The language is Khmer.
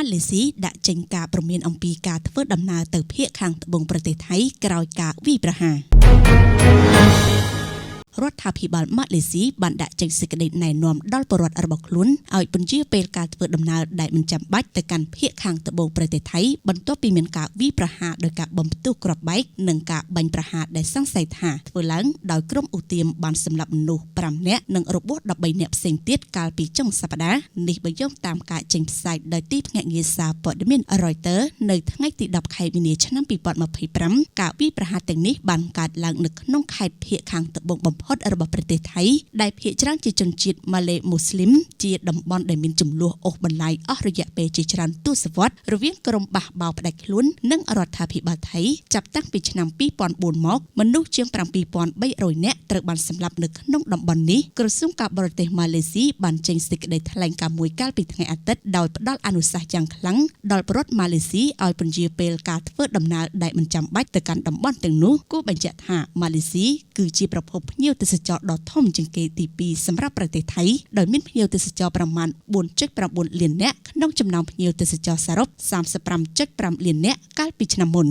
ម៉ាឡេស៊ីដាក់ចេញការព្រមានអំពីការធ្វើដំណើរទៅភាគខាងត្បូងប្រទេសថៃក្រោយការវាយប្រហាររដ្ឋាភិបាលម៉ាឡេស៊ីបានដាក់ចេញសេចក្តីណែនាំដល់ពលរដ្ឋរបស់ខ្លួនឲ្យពន្យាពេលការធ្វើដំណើរដែលមិនចាំបាច់ទៅកាន់ភាគខាងត្បូងប្រទេសថៃបន្ទាប់ពីមានការវាយប្រហារដោយការបំផ្ទុះគ្រាប់បែកនិងការបាញ់ប្រហារដែលសង្ស័យថាធ្វើឡើងដោយក្រុមឧទាមបានសម្លាប់មនុស្ស5នាក់និងរបួស13នាក់ផ្សេងទៀតកាលពីចុងសប្តាហ៍នេះបើយោងតាមការចេញផ្សាយដោយទីភ្នាក់ងារសារព័ត៌មាន Reuters នៅថ្ងៃទី10ខែមីនាឆ្នាំ2025ការវាយប្រហារទាំងនេះបានកើតឡើងនៅក្នុងខេត្តភាគខាងត្បូងបំផុតរបស់ប្រទេសថៃដែលភាគច្រើនជាជនជាតិម៉ាឡេមូស្លីមជាតំបន់ដែលមានចំនួនអូសបន្លាយអស់រយៈពេលជាច្រើនទសវត្សរ៍រវាងក្រុមបះបោរផ្ដាច់ខ្លួននិងរដ្ឋាភិបាលថៃចាប់តាំងពីឆ្នាំ2004មកមនុស្សជាង7300នាក់ត្រូវបានសម្លាប់នៅក្នុងតំបន់នេះក្រសួងការបរទេសម៉ាឡេស៊ីបានចេញសេចក្តីថ្លែងការណ៍មួយកាលពីថ្ងៃអាទិត្យដោយផ្ដល់អនុសាសន៍យ៉ាងខ្លាំងដល់ពលរដ្ឋម៉ាឡេស៊ីឲ្យពន្យាពេលការធ្វើដំណើរដែលមិនចាំបាច់ទៅកាន់តំបន់ទាំងនោះគួរបញ្ជាក់ថាម៉ាឡេស៊ីគឺជាប្រភពភ្ញៀវទេសចរដ៏ធំជាងគេទី2សម្រាប់ប្រទេសថៃដោយមានភ្ញៀវទេសចរប្រមាណ 4.9 លាននាក់ក្នុងចំណោមភ្ញៀវទេសចរសរុប 35.5 លាននាក់កាលពីឆ្នាំមុន